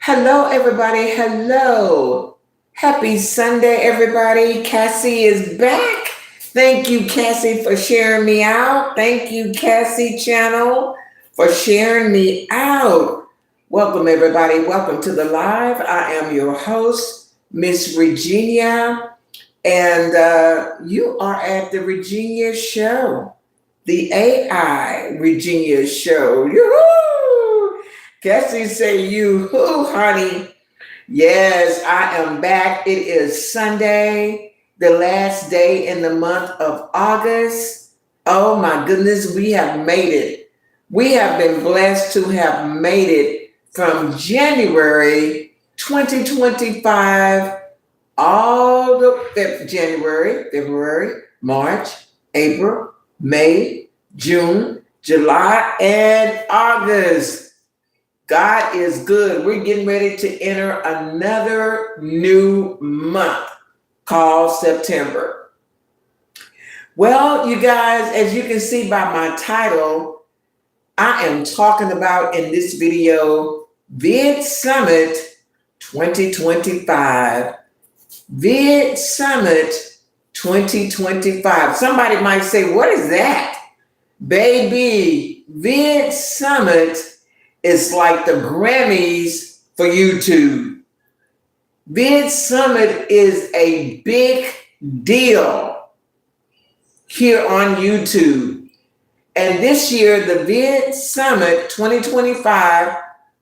Hello, everybody. Hello. Happy Sunday, everybody. Cassie is back. Thank you, Cassie, for sharing me out. Thank you, Cassie Channel, for sharing me out. Welcome, everybody. Welcome to the live. I am your host, Miss Regina, and you are at the Regina Show, the AI Regina Show. Yoo-hoo! Cassie say you-hoo, honey. Yes, I am back. It is Sunday, the last day in the month of August. Oh my goodness, we have made it. We have been blessed to have made it from January 2025 all the January, February, March, April, May, June, July, and August. God is good. We're getting ready to enter another new month called September. Well, you guys, as you can see by my title, I am talking about in this video Vid Summit 2025. Vid Summit 2025. Somebody might say, what is that? Baby, Vid Summit is like the Grammys for YouTube. Vid Summit is a big deal here on YouTube. And this year, the Vid Summit 2025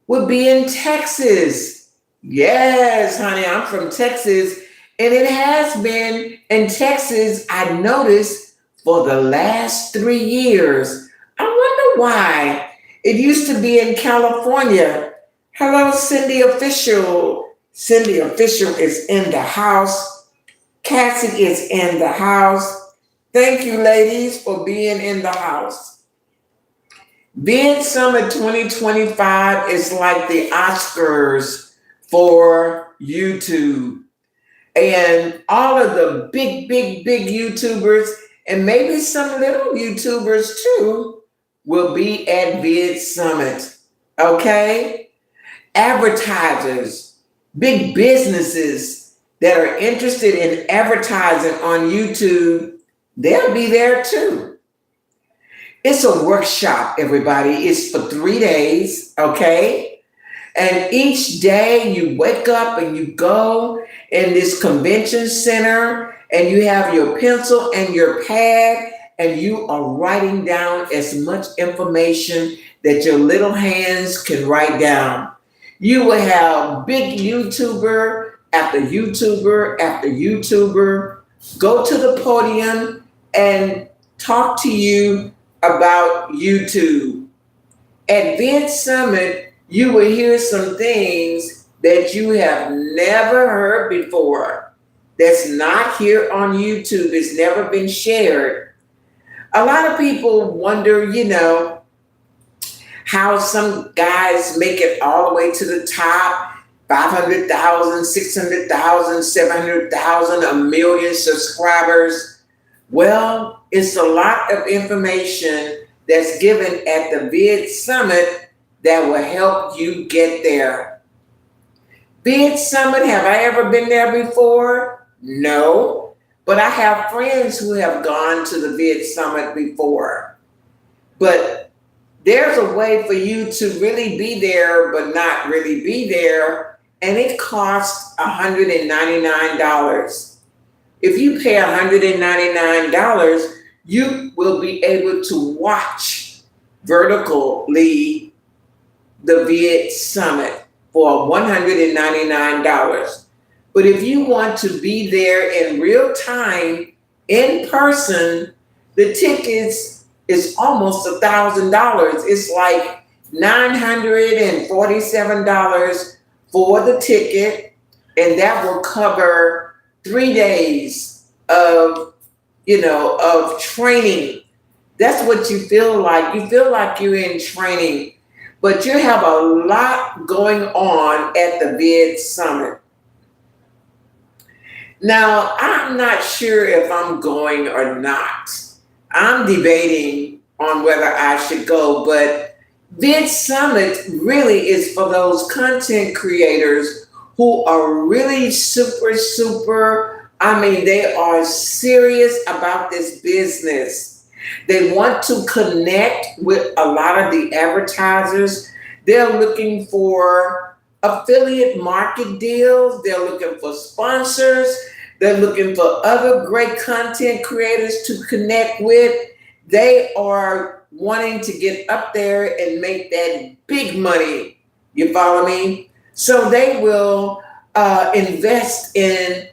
will be in Texas. Yes, honey, I'm from Texas. And it has been in Texas, I noticed, for the last 3 years. I wonder why. It used to be in California. Hello, Cindy Official. Cindy Official is in the house. Cassie is in the house. Thank you, ladies, for being in the house. Vid Summit 2025 is like the Oscars for YouTube. And all of the big YouTubers, and maybe some little YouTubers too, will be at Vid Summit. Okay? Advertisers, big businesses that are interested in advertising on YouTube, they'll be there too. It's a workshop, everybody. It's for 3 days, okay? And each day you wake up and you go in this convention center and you have your pencil and your pad and you are writing down as much information that your little hands can write down. You will have big YouTuber after YouTuber after YouTuber go to the podium and talk to you about YouTube. At Vid Summit, you will hear some things that you have never heard before. That's not here on YouTube. It's never been shared. A lot of people wonder, how some guys make it all the way to the top, 500,000, 600,000, 700,000, a million subscribers. Well, it's a lot of information that's given at the Vid Summit that will help you get there. Vid Summit, have I ever been there before? No, but I have friends who have gone to the Vid Summit before. But there's a way for you to really be there, but not really be there, and it costs $199. If you pay $199, you will be able to watch vertically the Vid Summit for $199. But if you want to be there in real time, in person, the tickets is almost $1,000. It's like $947 for the ticket, and that will cover 3 days of training. That's what you feel like. You feel like you're in training. But you have a lot going on at the Vid Summit. Now, I'm not sure if I'm going or not. I'm debating on whether I should go, but Vid Summit really is for those content creators who are really super, I mean, they are serious about this business. They want to connect with a lot of the advertisers. They're looking for affiliate market deals. They're looking for sponsors. They're looking for other great content creators to connect with. They are wanting to get up there and make that big money. You follow me? So they will invest in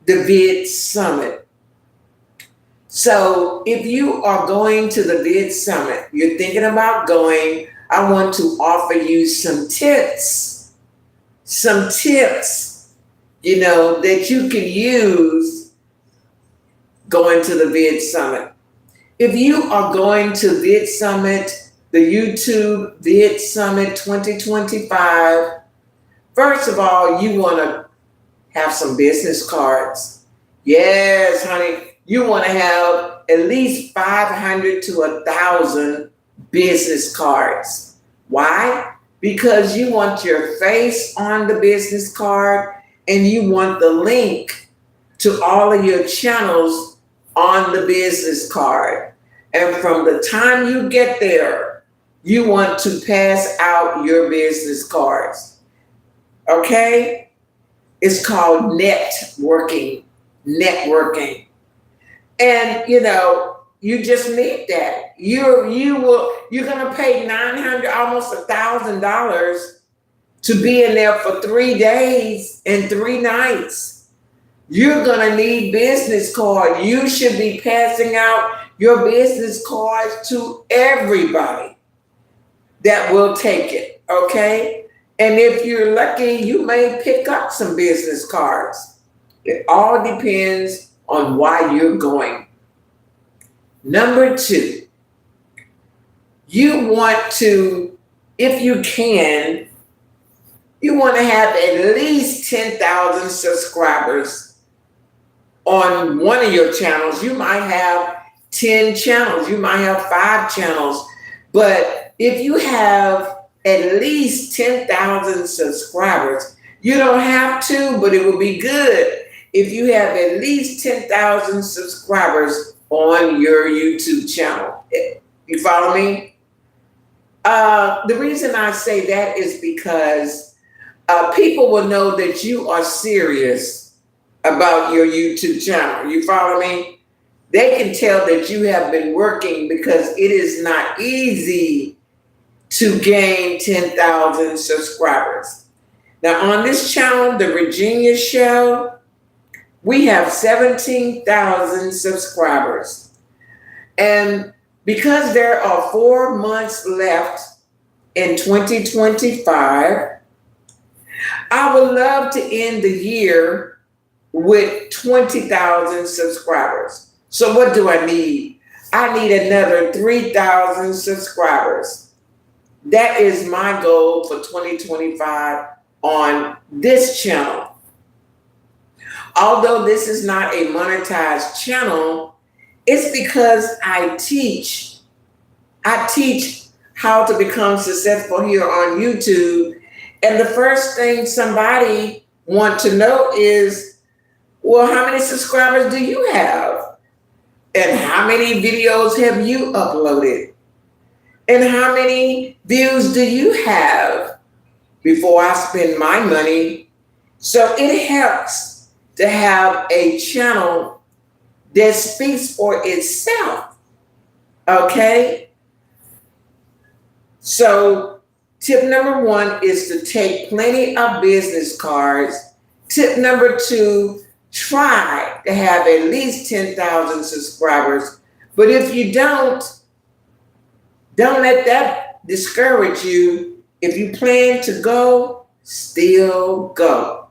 the Vid Summit. So if you are going to the Vid Summit, you're thinking about going, I want to offer you some tips. Some tips, that you can use going to the Vid Summit. If you are going to Vid Summit, the YouTube Vid Summit 2025, first of all, you want to have some business cards. Yes, honey, you want to have at least 500 to 1,000 business cards. Why? Because you want your face on the business card and you want the link to all of your channels on the business card. And from the time you get there, you want to pass out your business cards. Okay? It's called networking. Networking. And you just need that. You're gonna pay $900, almost $1,000 to be in there for 3 days and 3 nights. You're going to need business cards. You should be passing out your business cards to everybody that will take it, okay? And if you're lucky, you may pick up some business cards. It all depends on why you're going. Number 2, you want to, if you can, you want to have at least 10,000 subscribers on one of your channels. You might have 10 channels. You might have 5 channels. But if you have at least 10,000 subscribers, you don't have to, but it would be good if you have at least 10,000 subscribers on your YouTube channel. You follow me? The reason I say that is because people will know that you are serious about your YouTube channel. You follow me? They can tell that you have been working because it is not easy to gain 10,000 subscribers. Now on this channel, The Virginia Show, we have 17,000 subscribers. And because there are 4 months left in 2025, I would love to end the year with 20,000 subscribers. So what do I need? I need another 3,000 subscribers. That is my goal for 2025 on this channel. Although this is not a monetized channel, it's because I teach how to become successful here on YouTube. And the first thing somebody wants to know is, well, how many subscribers do you have? And how many videos have you uploaded? And how many views do you have before I spend my money? So it helps to have a channel that speaks for itself. Okay? So tip number 1 is to take plenty of business cards. Tip number 2, try to have at least 10,000 subscribers. But if you don't let that discourage you. If you plan to go, still go.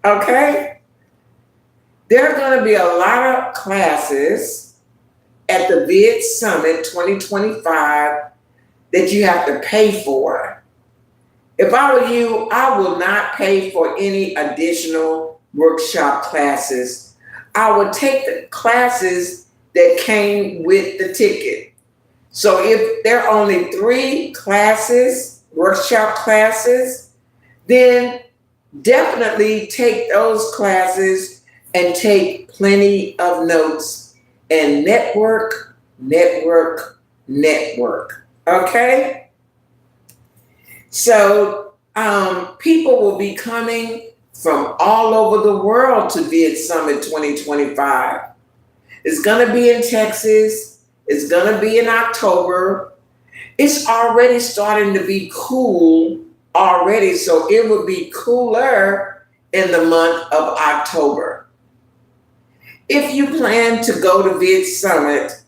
Okay? There are going to be a lot of classes at the Vid Summit 2025 that you have to pay for. If I were you, I will not pay for any additional workshop classes. I would take the classes that came with the ticket. So if there are only 3 classes, workshop classes, then definitely take those classes and take plenty of notes and network, network, network. Okay? So people will be coming from all over the world to Vid Summit 2025. It's going to be in Texas. It's going to be in October. It's already starting to be cool already, so it will be cooler in the month of October. If you plan to go to Vid Summit,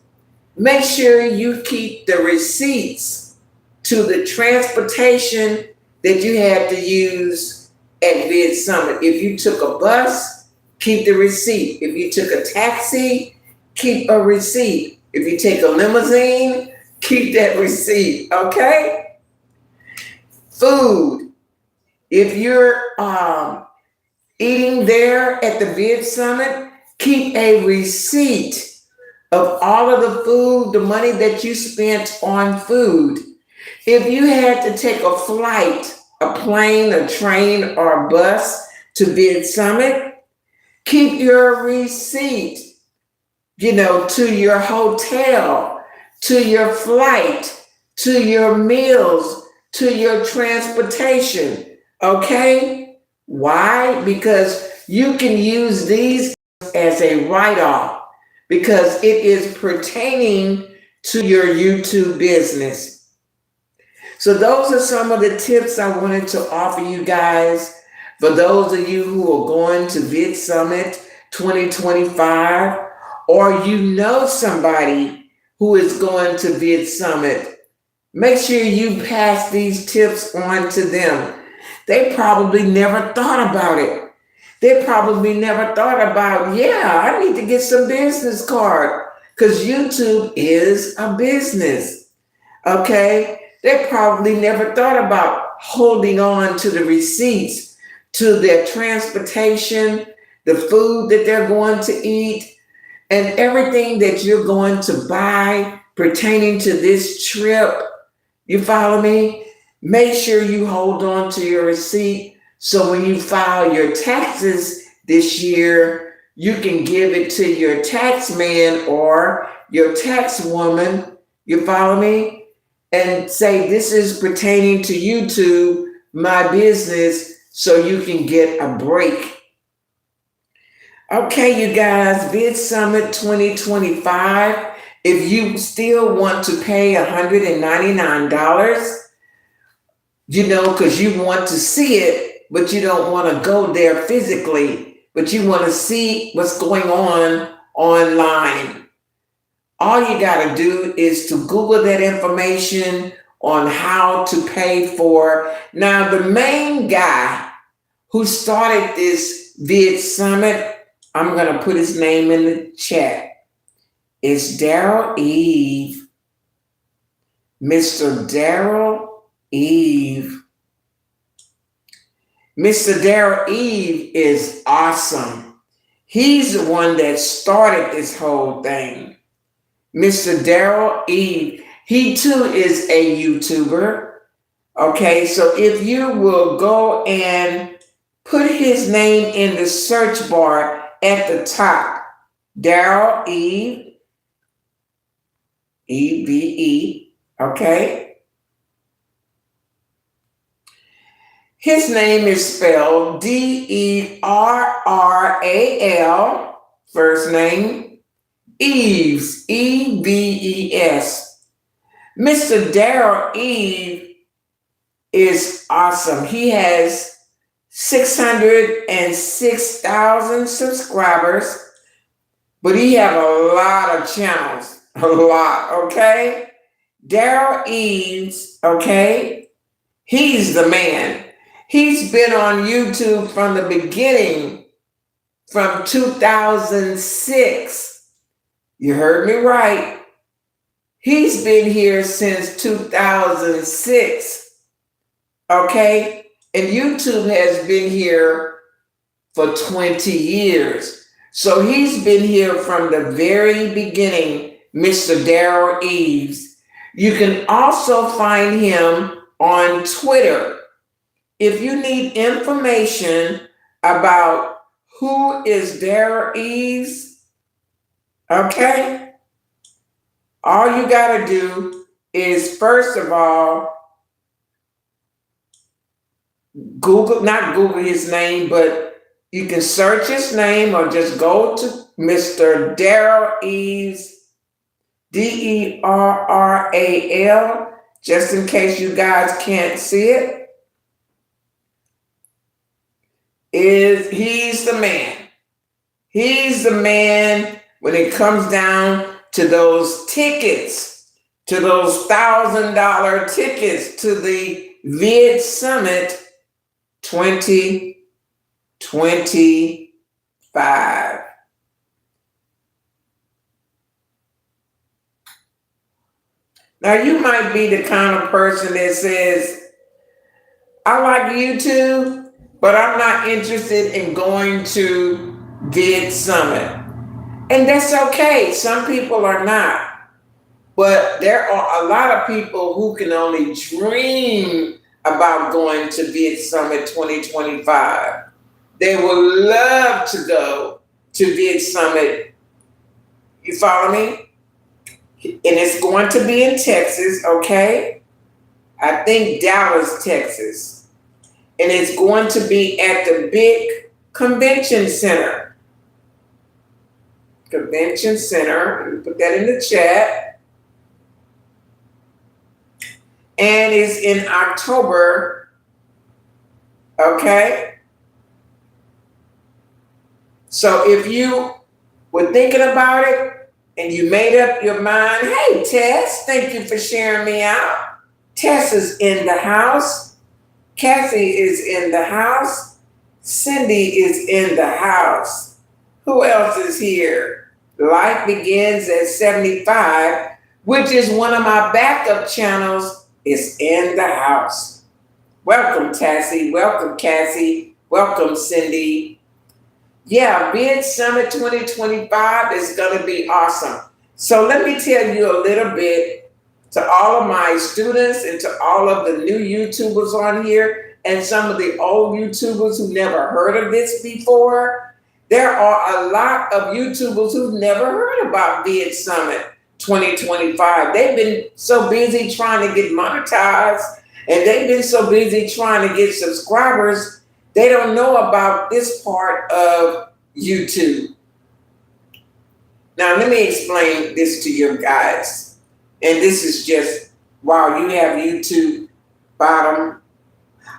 make sure you keep the receipts to the transportation that you had to use at Vid Summit. If you took a bus, keep the receipt. If you took a taxi, keep a receipt. If you take a limousine, keep that receipt, okay? Food. If you're eating there at the Vid Summit, keep a receipt of all of the food, the money that you spent on food. If you had to take a flight, a plane, a train, or a bus to Vid Summit, keep your receipt, to your hotel, to your flight, to your meals, to your transportation. Okay? Why? Because you can use these as a write-off because it is pertaining to your YouTube business. So those are some of the tips I wanted to offer you guys. For those of you who are going to Vid Summit 2025, or you know somebody who is going to Vid Summit, make sure you pass these tips on to them. They probably never thought about it. They probably never thought about, I need to get some business card because YouTube is a business. Okay? They probably never thought about holding on to the receipts, to their transportation, the food that they're going to eat, and everything that you're going to buy pertaining to this trip. You follow me? Make sure you hold on to your receipt so when you file your taxes this year, you can give it to your tax man or your tax woman. You follow me? And say, this is pertaining to YouTube, my business, so you can get a break. Okay, you guys, Vid Summit 2025. If you still want to pay $199, because you want to see it, but you don't want to go there physically, but you want to see what's going on online. All you got to do is to Google that information on how to pay for. Now, the main guy who started this Vid Summit, I'm going to put his name in the chat. It's Daryl Eve. Mr. Daryl Eve. Mr. Daryl Eve is awesome. He's the one that started this whole thing. Mr. Daryl Eve. He too is a YouTuber. Okay, so if you will go and put his name in the search bar at the top, Daryl Eve, E-V-E, okay? His name is spelled D-E-R-R-A-L, first name, Eves, E-V-E-S. Mr. Daryl Eve is awesome. He has 606,000 subscribers, but he have a lot of channels, a lot, okay? Daryl Eves, okay? He's the man. He's been on YouTube from the beginning, from 2006. You heard me right. He's been here since 2006, okay? And YouTube has been here for 20 years. So he's been here from the very beginning, Mr. Daryl Eves. You can also find him on Twitter. If you need information about who is Daryl Eves, okay, all you got to do is, first of all, not Google his name, but you can search his name or just go to Mr. Daryl Eves, Derral, just in case you guys can't see it. He's the man. He's the man when it comes down to those tickets, to those $1,000 tickets to the Vid Summit 2025. Now, you might be the kind of person that says, I like YouTube, but I'm not interested in going to Vid Summit. And that's okay. Some people are not. But there are a lot of people who can only dream about going to Vid Summit 2025. They would love to go to Vid Summit. You follow me? And it's going to be in Texas, okay? I think Dallas, Texas. And it's going to be at the big convention center. Convention center. Let me put that in the chat. And it's in October, okay? So if you were thinking about it and you made up your mind, hey, Tess, thank you for sharing me out. Tess is in the house. Kathy is in the house. Cindy is in the house. Who else is here? Life Begins at 75, which is one of my backup channels, is in the house. Welcome, Tassie. Welcome, Cassie. Welcome, Cindy. Yeah, Vid Summit 2025 is going to be awesome. So let me tell you a little bit to all of my students and to all of the new YouTubers on here and some of the old YouTubers who never heard of this before. There are a lot of YouTubers who've never heard about Vid Summit 2025. They've been so busy trying to get monetized, and they've been so busy trying to get subscribers, they don't know about this part of YouTube. Now, let me explain this to you guys. And this is just, wow, you have YouTube bottom.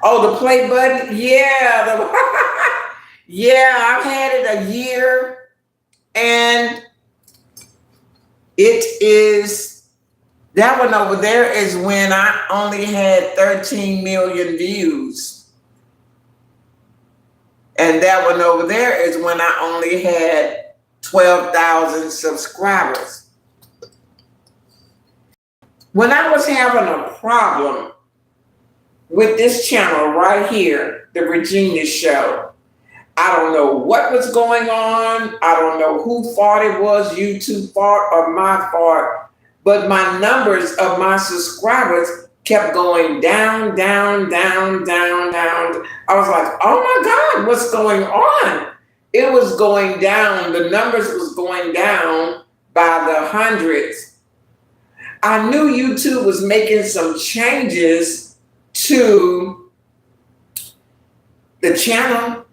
Oh, the play button? Yeah. Yeah, I've had it a year. And it is, that one over there is when I only had 13 million views. And that one over there is when I only had 12,000 subscribers. When I was having a problem with this channel right here, the Regina Show, I don't know what was going on. I don't know who fault it was, YouTube fault or my fault, but my numbers of my subscribers kept going down, down, down, down, down. I was like, oh my God, what's going on? It was going down. The numbers was going down by the hundreds. I knew YouTube was making some changes to the channel,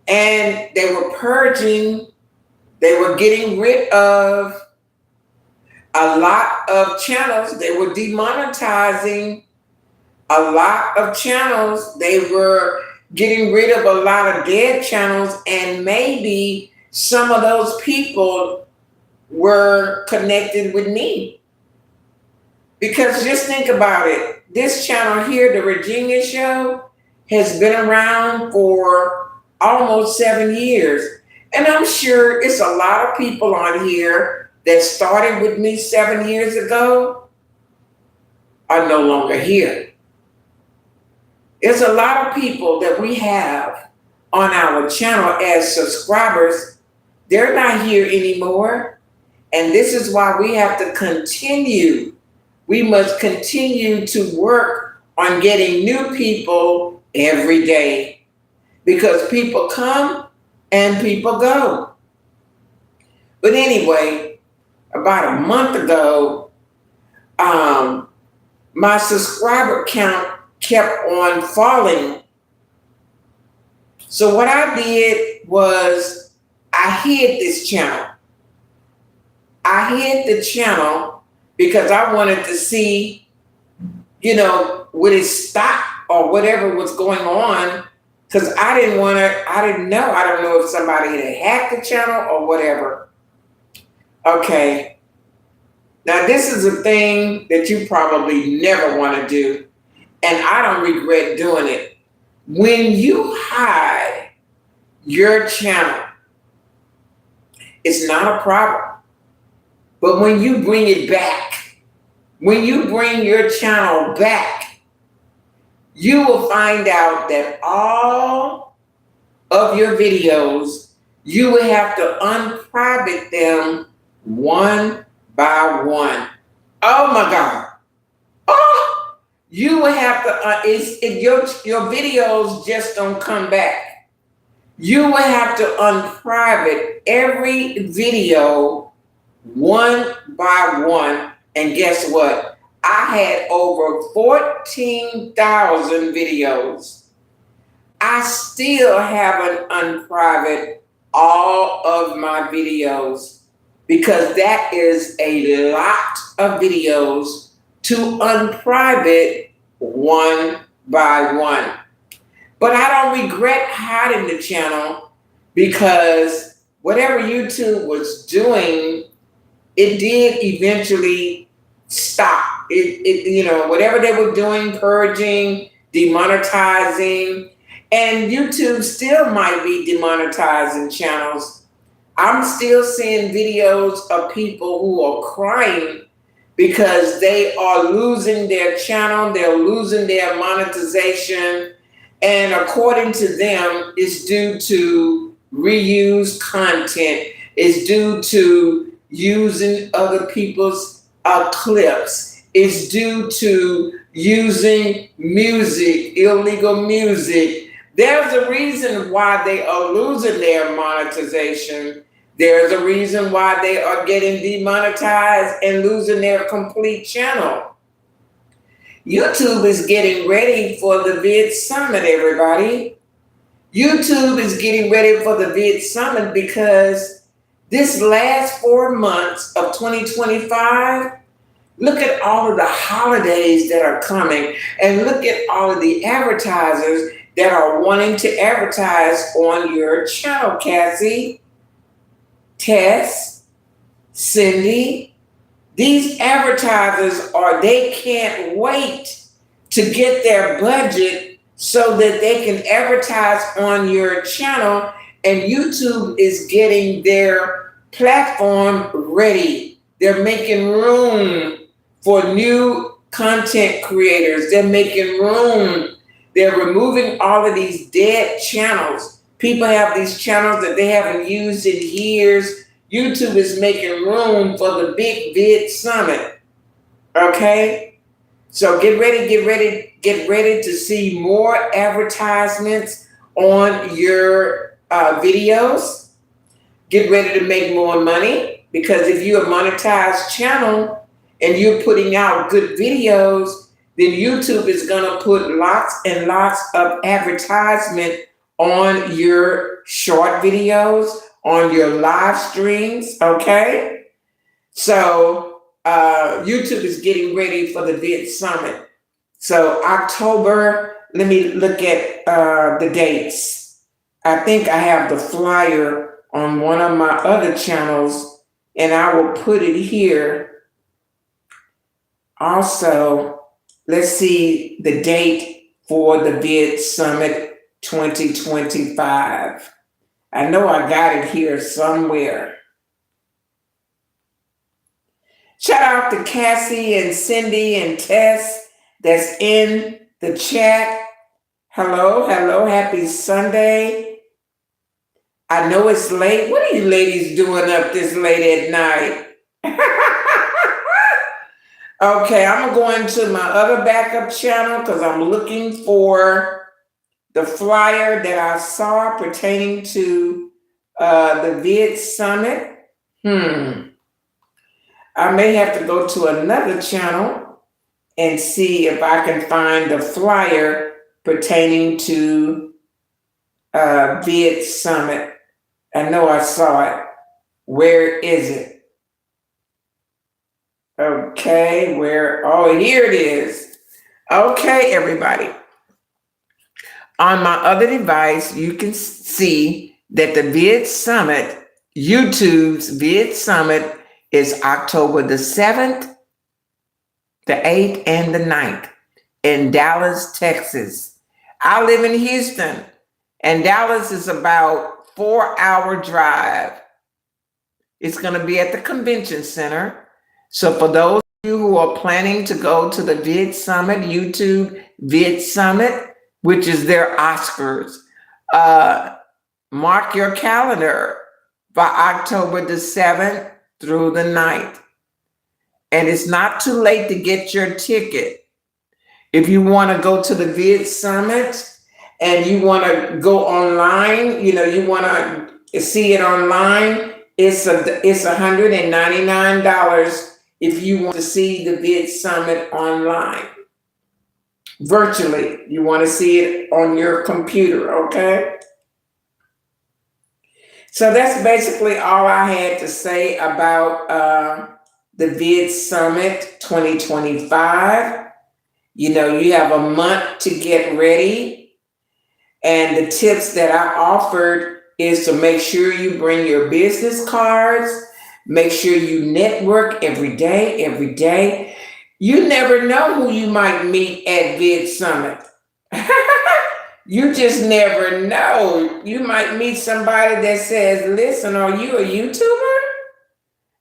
and they were purging, they were getting rid of a lot of channels. They were demonetizing a lot of channels. They were getting rid of a lot of dead channels, and maybe some of those people were connected with me. Because just think about it. This channel here, the Regina Show, has been around for almost 7 years. And I'm sure it's a lot of people on here that started with me 7 years ago are no longer here. There's a lot of people that we have on our channel as subscribers. They're not here anymore. And this is why we have to continue. We must continue to work on getting new people every day, because people come and people go. But anyway, about a month ago, my subscriber count kept on falling. So what I did was I hid this channel. I hid the channel because I wanted to see, would it stop or whatever was going on, because I didn't know. I don't know if somebody had hacked the channel or whatever. Okay. Now, this is a thing that you probably never want to do, and I don't regret doing it. When you hide your channel, it's not a problem. But when you bring it back, when you bring your channel back, you will find out that all of your videos, you will have to unprivate them one by one. Oh my God. Oh, you will have to, your videos just don't come back. You will have to unprivate every video one by one. And guess what? I had over 14,000 videos. I still haven't unprivate all of my videos, because that is a lot of videos to unprivate one by one. But I don't regret hiding the channel, because whatever YouTube was doing, it did eventually stop. Whatever they were doing, purging, demonetizing, and YouTube still might be demonetizing channels. I'm still seeing videos of people who are crying because they are losing their channel, they're losing their monetization, and according to them, it's due to reused content, it's due to using other people's clips, it's due to using music, illegal music. There's a reason why they are losing their monetization. There's a reason why they are getting demonetized and losing their complete channel. YouTube is getting ready for the Vid Summit, everybody. YouTube is getting ready for the Vid Summit because this last 4 months of 2025, look at all of the holidays that are coming, and look at all of the advertisers that are wanting to advertise on your channel. Cassie, Tess, Cindy, these advertisers they can't wait to get their budget so that they can advertise on your channel, and YouTube is getting their platform ready. They're making room for new content creators. They're making room. They're removing all of these dead channels. People have these channels that they haven't used in years. YouTube is making room for the big Vid Summit. Okay? So get ready to see more advertisements on your videos. Get ready to make more money, because if you're a monetized channel and you're putting out good videos, then YouTube is going to put lots and lots of advertisement on your short videos, on your live streams, okay? So YouTube is getting ready for the Vid Summit. So October, let me look at the dates. I think I have the flyer on one of my other channels, and I will put it here. Also, let's see the date for the Vid Summit 2025. I know I got it here somewhere. Shout out to Cassie and Cindy and Tess that's in the chat. Hello, happy Sunday. I know it's late. What are you ladies doing up this late at night? Okay, I'm going to my other backup channel because I'm looking for the flyer that I saw pertaining to the Vid Summit. I may have to go to another channel and see if I can find the flyer pertaining to Vid Summit. I know I saw it. Where is it? Okay, oh, here it is. Okay, everybody. On my other device, you can see that the Vid Summit, YouTube's Vid Summit, is October the 7th, the 8th, and the 9th in Dallas, Texas. I live in Houston, and Dallas is about 4-hour drive. It's going to be at the convention center. So for those of you who are planning to go to the Vid Summit, YouTube Vid Summit, which is their Oscars, mark your calendar by October the 7th through the 9th. And it's not too late to get your ticket. If you want to go to the Vid Summit and you want to go online, you want to see it online, it's $199 if you want to see the Vid Summit online. Virtually, you want to see it on your computer, okay? So that's basically all I had to say about the Vid Summit 2025. You have a month to get ready. And the tips that I offered is to make sure you bring your business cards, make sure you network every day. You never know who you might meet at Vid Summit. You just never know. You might meet somebody that says, listen, are you a YouTuber?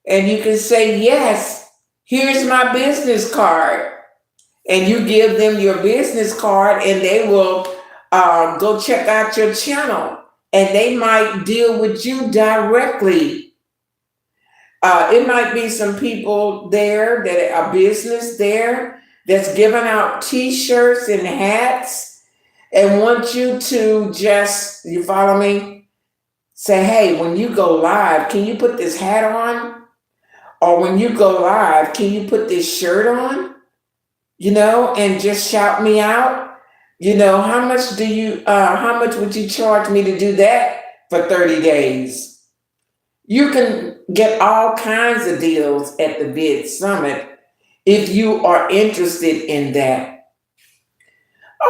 And you can say, yes, here's my business card. And you give them your business card and they will go check out your channel. And they might deal with you directly. It might be some people there, that a business there that's giving out t-shirts and hats and want you to just, you follow me? Say, hey, when you go live, can you put this hat on? Or when you go live, can you put this shirt on? And just shout me out. How much would you charge me to do that for 30 days? You can get all kinds of deals at the Vid Summit if you are interested in that.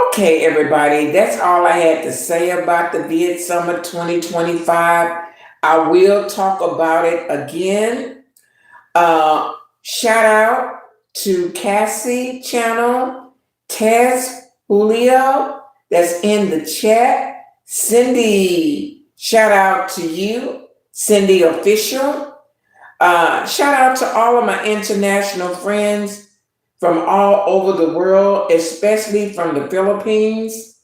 Okay, everybody, that's all I had to say about the Vid Summit 2025. I will talk about it again. Shout out to Cassie channel, Tess, Julio, that's in the chat. Cindy, shout out to you, Cindy Official. Shout out to all of my international friends from all over the world, especially from the Philippines.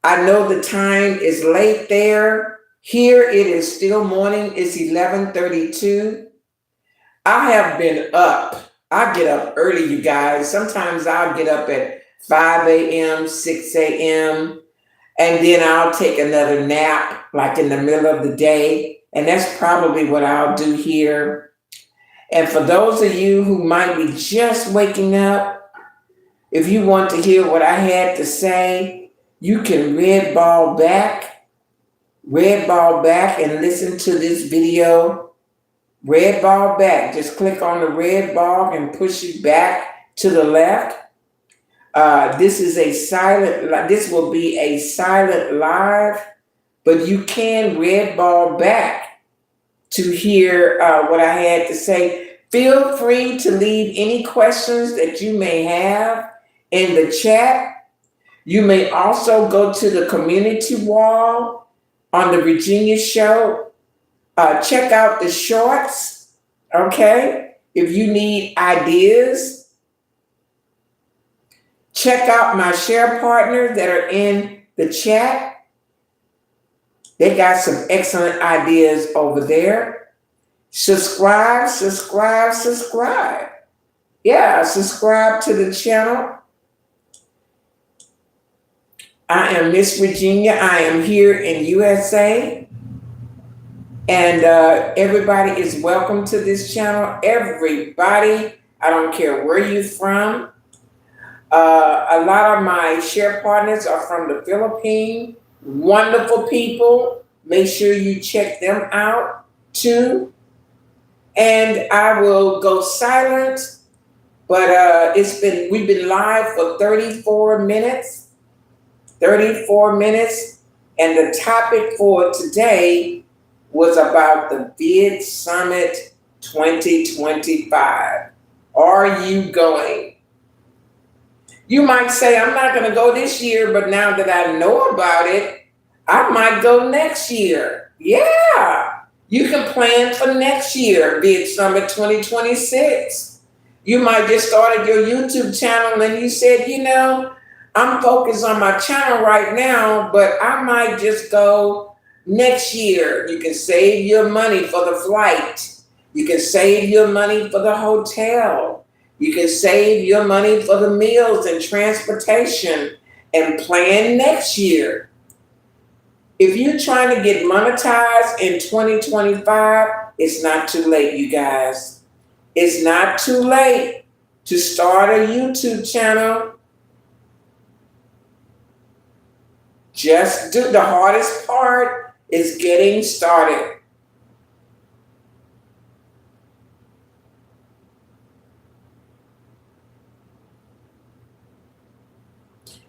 I know the time is late there. Here it is still morning. It's 11:32. I have been up. I get up early, you guys. Sometimes I'll get up at 5 a.m., 6 a.m., and then I'll take another nap like in the middle of the day. And that's probably what I'll do here. And for those of you who might be just waking up, if you want to hear what I had to say, you can red ball back and listen to this video. Red ball back. Just click on the red ball and push it back to the left. This will be a silent live, but you can red ball back to hear what I had to say. Feel free to leave any questions that you may have in the chat. You may also go to the community wall on the Virginia show. Check out the shorts, okay? If you need ideas, check out my share partners that are in the chat. They got some excellent ideas over there. Subscribe, subscribe, subscribe. Yeah, subscribe to the channel. I am Miss Virginia. I am here in USA. And everybody is welcome to this channel. Everybody, I don't care where you're from. A lot of my share partners are from the Philippines. Wonderful people. Make sure you check them out too. And I will go silent, but we've been live for 34 minutes. 34 minutes. And the topic for today was about the Vid Summit 2025. Are you going? You might say, I'm not going to go this year, but now that I know about it, I might go next year. Yeah, you can plan for next year, Vid Summit 2026. You might just started your YouTube channel and you said, I'm focused on my channel right now, but I might just go next year. You can save your money for the flight. You can save your money for the hotel. You can save your money for the meals and transportation and plan next year. If you're trying to get monetized in 2025, it's not too late, you guys. It's not too late to start a YouTube channel. Just do the hardest part is getting started.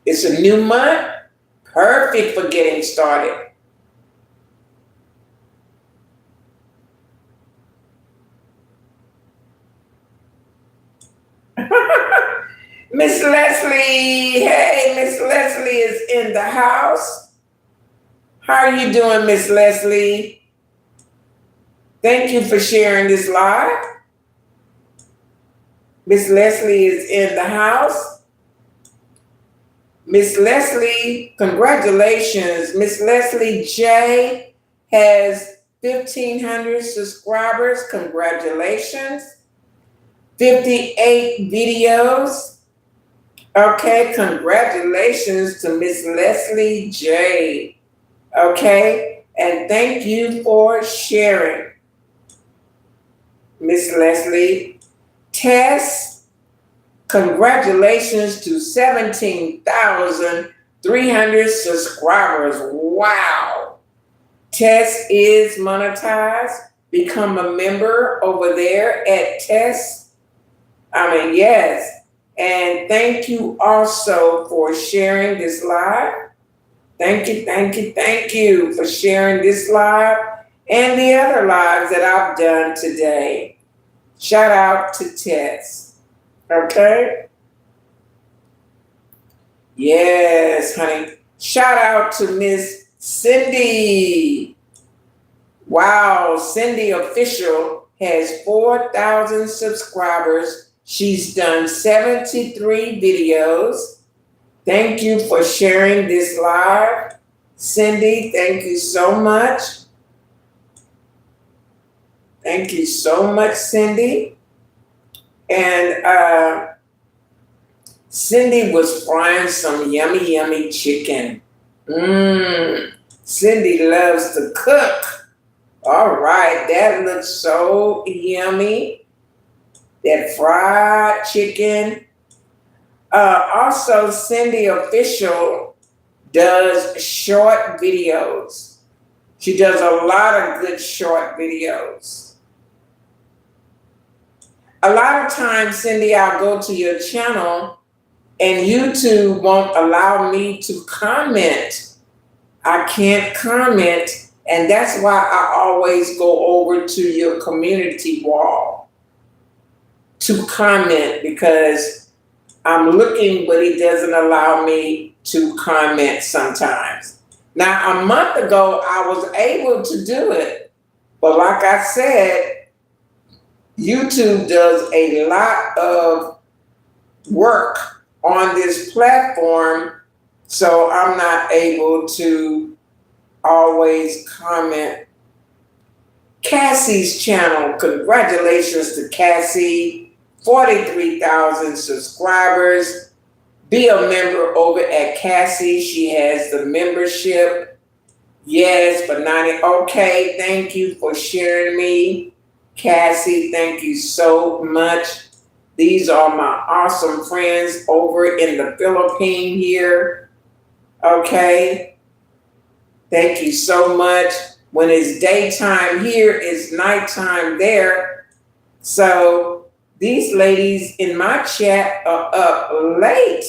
It's a new month, perfect for getting started. Miss Leslie, hey, Miss Leslie is in the house. How are you doing, Miss Leslie? Thank you for sharing this live. Miss Leslie is in the house. Miss Leslie, congratulations. Miss Leslie J has 1,500 subscribers. Congratulations. 58 videos. Okay, congratulations to Miss Leslie J. Okay, and thank you for sharing. Miss Leslie. Tess, congratulations to 17,300 subscribers. Wow. Tess is monetized. Become a member over there at Tess. Yes. And thank you also for sharing this live. Thank you for sharing this live and the other lives that I've done today. Shout out to Tess. Okay? Yes, honey. Shout out to Miss Cindy. Wow, Cindy Official has 4,000 subscribers. She's done 73 videos. Thank you for sharing this live. Cindy, thank you so much. Thank you so much, Cindy. And Cindy was frying some yummy, yummy chicken. Cindy loves to cook. All right, that looks so yummy. That fried chicken. Also, Cindy Official does short videos. She does a lot of good short videos. A lot of times, Cindy, I'll go to your channel and YouTube won't allow me to comment. I can't comment, and that's why I always go over to your community wall to comment, because I'm looking, but it doesn't allow me to comment sometimes. Now, a month ago, I was able to do it, but like I said, YouTube does a lot of work on this platform, so I'm not able to always comment. Cassie's channel. Congratulations to Cassie. 43,000 subscribers. Be a member over at Cassie. She has the membership. Yes, for 90. Okay, thank you for sharing me. Cassie, thank you so much. These are my awesome friends over in the Philippines here. Okay, thank you so much. When it's daytime here, it's nighttime there. So these ladies in my chat are up late.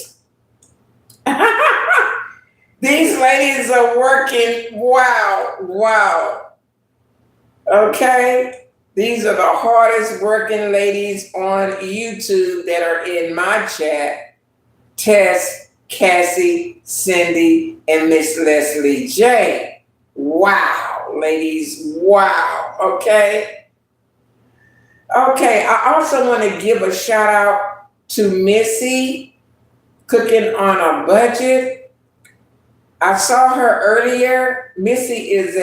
These ladies are working. Wow, wow. Okay. These are the hardest working ladies on YouTube that are in my chat. Tess, Cassie, Cindy, and Miss Leslie J. Wow, ladies. Wow. Okay. Okay. I also want to give a shout out to Missy, Cooking on a Budget. I saw her earlier. Missy is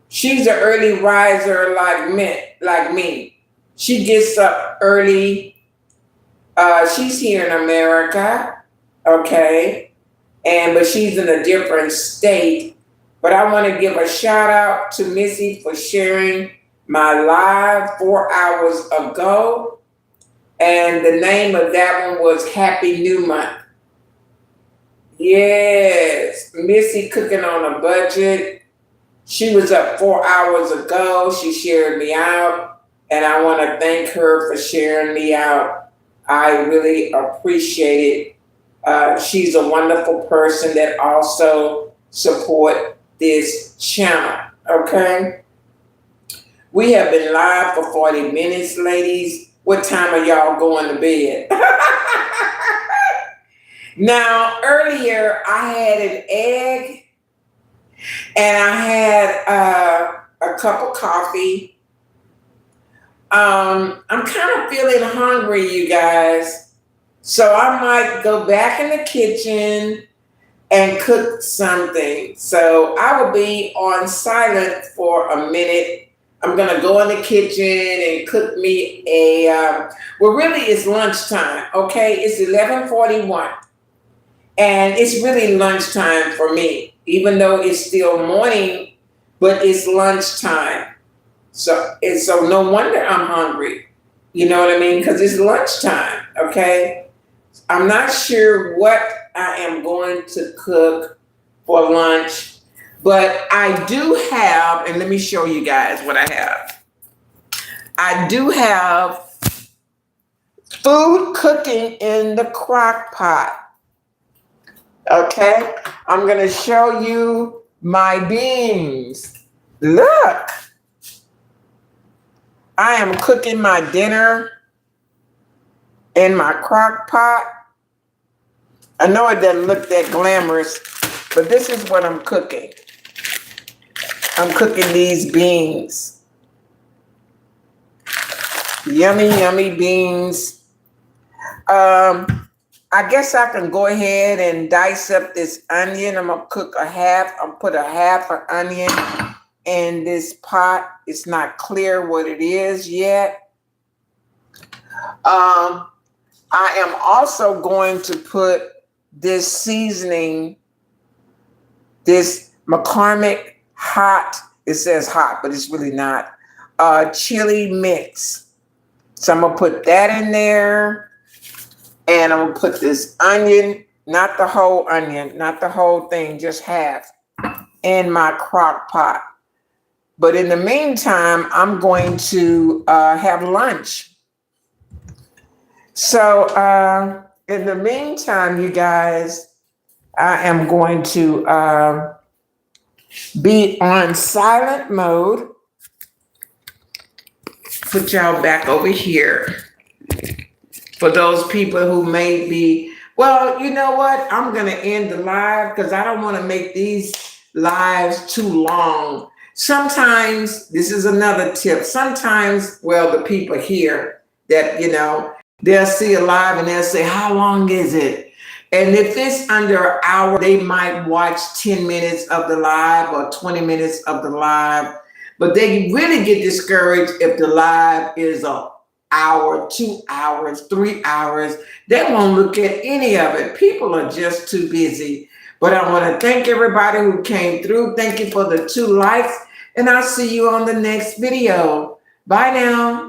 she's an early riser like me. She gets up early. She's here in America, okay, but she's in a different state. But I want to give a shout out to Missy for sharing my live 4 hours ago, and the name of that one was Happy New Month. Yes, Missy Cooking on a Budget. She was up 4 hours ago. She shared me out, and I want to thank her for sharing me out. I really appreciate it. She's a wonderful person that also support this channel, okay? We have been live for 40 minutes, ladies. What time are y'all going to bed? Now, earlier I had an egg and I had a cup of coffee. I'm kind of feeling hungry, you guys. So I might go back in the kitchen and cook something. So I will be on silent for a minute. I'm going to go in the kitchen and cook me well, really it's lunchtime, okay? It's 11:41. And it's really lunchtime for me, even though it's still morning, but it's lunchtime. So no wonder I'm hungry. You know what I mean? Because it's lunchtime, okay? I'm not sure what I am going to cook for lunch, but I do have, and let me show you guys what I have. I do have food cooking in the crock pot. Okay, I'm going to show you my beans. Look, I am cooking my dinner in my crock pot. I know it doesn't look that glamorous, but this is what I'm cooking. I'm cooking these beans. Yummy, yummy beans. I guess I can go ahead and dice up this onion. I'm gonna put a half an onion in this pot. It's not clear what it is yet. I am also going to put this seasoning, this McCormick hot, it says hot, but it's really not, chili mix. So I'm gonna put that in there. And I'm gonna put this onion, not the whole onion, not the whole thing, just half, in my crock pot. But in the meantime, I'm going to have lunch. So in the meantime, you guys, I am going to be on silent mode. Put y'all back over here. For those people who may be, well, you know what? I'm going to end the live because I don't want to make these lives too long. Sometimes, this is another tip. Sometimes, well, the people here that, they'll see a live and they'll say, how long is it? And if it's under an hour, they might watch 10 minutes of the live or 20 minutes of the live. But they really get discouraged if the live is an hour, 2 hours, 3 hours. They won't look at any of it. People are just too busy. But I want to thank everybody who came through. Thank you for the 2 likes. And I'll see you on the next video. Bye now.